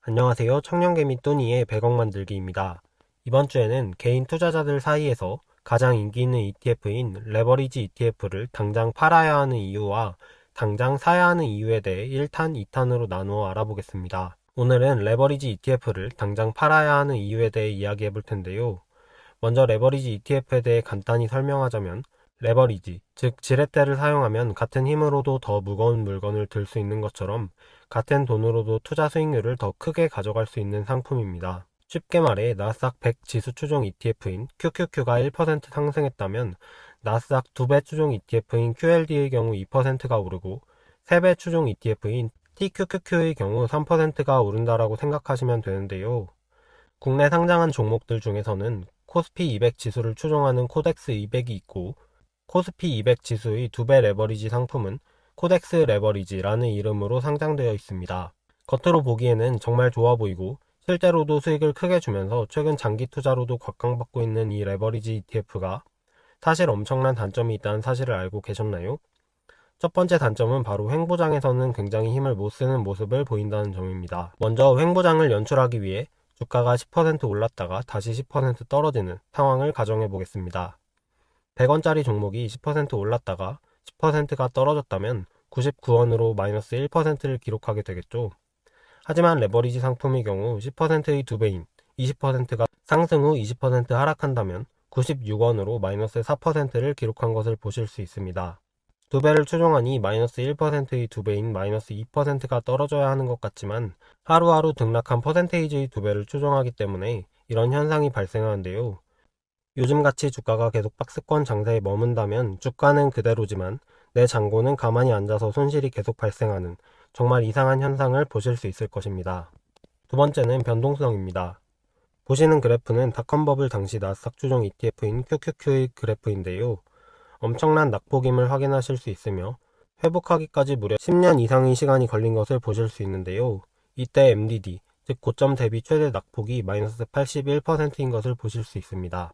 안녕하세요. 청년개미 또니의 100억 만들기입니다. 이번 주에는 개인 투자자들 사이에서 가장 인기 있는 ETF인 레버리지 ETF를 당장 팔아야 하는 이유와 당장 사야 하는 이유에 대해 1탄, 2탄으로 나누어 알아보겠습니다. 오늘은 레버리지 ETF를 당장 팔아야 하는 이유에 대해 이야기해 볼 텐데요. 먼저 레버리지 ETF에 대해 간단히 설명하자면 레버리지, 즉 지렛대를 사용하면 같은 힘으로도 더 무거운 물건을 들 수 있는 것처럼 같은 돈으로도 투자 수익률을 더 크게 가져갈 수 있는 상품입니다. 쉽게 말해 나스닥 100 지수 추종 ETF인 QQQ가 1% 상승했다면 나스닥 2배 추종 ETF인 QLD의 경우 2%가 오르고 3배 추종 ETF인 TQQQ의 경우 3%가 오른다라고 생각하시면 되는데요. 국내 상장한 종목들 중에서는 코스피 200 지수를 추종하는 코덱스 200이 있고 코스피 200 지수의 2배 레버리지 상품은 코덱스 레버리지라는 이름으로 상장되어 있습니다. 겉으로 보기에는 정말 좋아 보이고 실제로도 수익을 크게 주면서 최근 장기 투자로도 곽강받고 있는 이 레버리지 ETF가 사실 엄청난 단점이 있다는 사실을 알고 계셨나요? 첫 번째 단점은 바로 횡보장에서는 굉장히 힘을 못 쓰는 모습을 보인다는 점입니다. 먼저 횡보장을 연출하기 위해 주가가 10% 올랐다가 다시 10% 떨어지는 상황을 가정해 보겠습니다. 100원짜리 종목이 10% 올랐다가 10%가 떨어졌다면 99원으로 마이너스 1%를 기록하게 되겠죠. 하지만 레버리지 상품의 경우 10%의 2배인 20%가 상승 후 20% 하락한다면 96원으로 마이너스 4%를 기록한 것을 보실 수 있습니다. 2배를 추종하니 마이너스 1%의 2배인 마이너스 2%가 떨어져야 하는 것 같지만 하루하루 등락한 퍼센테이지의 2배를 추종하기 때문에 이런 현상이 발생하는데요. 요즘같이 주가가 계속 박스권 장세에 머문다면 주가는 그대로지만 내 잔고는 가만히 앉아서 손실이 계속 발생하는 정말 이상한 현상을 보실 수 있을 것입니다. 두 번째는 변동성입니다. 보시는 그래프는 닷컴버블 당시 나스닥 추종 ETF인 QQQ의 그래프인데요. 엄청난 낙폭임을 확인하실 수 있으며 회복하기까지 무려 10년 이상의 시간이 걸린 것을 보실 수 있는데요. 이때 MDD, 즉 고점 대비 최대 낙폭이 마이너스 81%인 것을 보실 수 있습니다.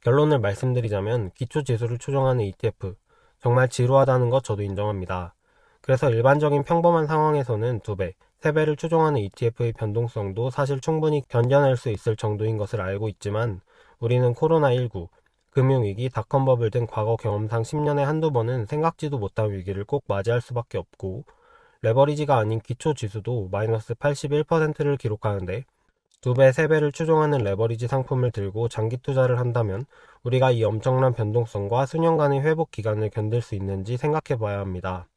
결론을 말씀드리자면 기초지수를 추종하는 ETF, 정말 지루하다는 것 저도 인정합니다. 그래서 일반적인 평범한 상황에서는 2배, 3배를 추종하는 ETF의 변동성도 사실 충분히 견뎌낼 수 있을 정도인 것을 알고 있지만 우리는 코로나19, 금융위기, 닷컴버블 등 과거 경험상 10년에 한두 번은 생각지도 못한 위기를 꼭 맞이할 수밖에 없고 레버리지가 아닌 기초지수도 마이너스 81%를 기록하는데 2배, 3배를 추종하는 레버리지 상품을 들고 장기 투자를 한다면 우리가 이 엄청난 변동성과 수년간의 회복 기간을 견딜 수 있는지 생각해 봐야 합니다.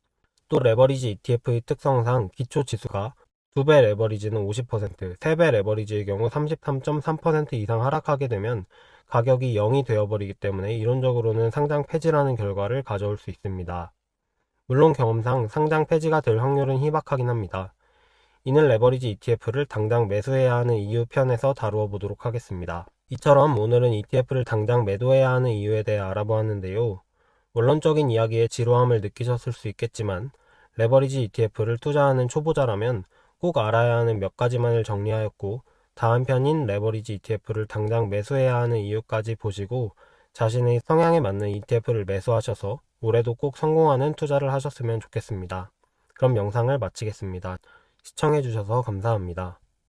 또 레버리지 ETF의 특성상 기초 지수가 2배 레버리지는 50%, 3배 레버리지의 경우 33.3% 이상 하락하게 되면 가격이 0이 되어버리기 때문에 이론적으로는 상장 폐지라는 결과를 가져올 수 있습니다. 물론 경험상 상장 폐지가 될 확률은 희박하긴 합니다. 이는 레버리지 ETF를 당장 매수해야 하는 이유 편에서 다루어 보도록 하겠습니다. 이처럼 오늘은 ETF를 당장 매도해야 하는 이유에 대해 알아보았는데요. 원론적인 이야기에 지루함을 느끼셨을 수 있겠지만 레버리지 ETF를 투자하는 초보자라면 꼭 알아야 하는 몇 가지만을 정리하였고 다음 편인 레버리지 ETF를 당장 매수해야 하는 이유까지 보시고 자신의 성향에 맞는 ETF를 매수하셔서 올해도 꼭 성공하는 투자를 하셨으면 좋겠습니다. 그럼 영상을 마치겠습니다. 시청해주셔서 감사합니다.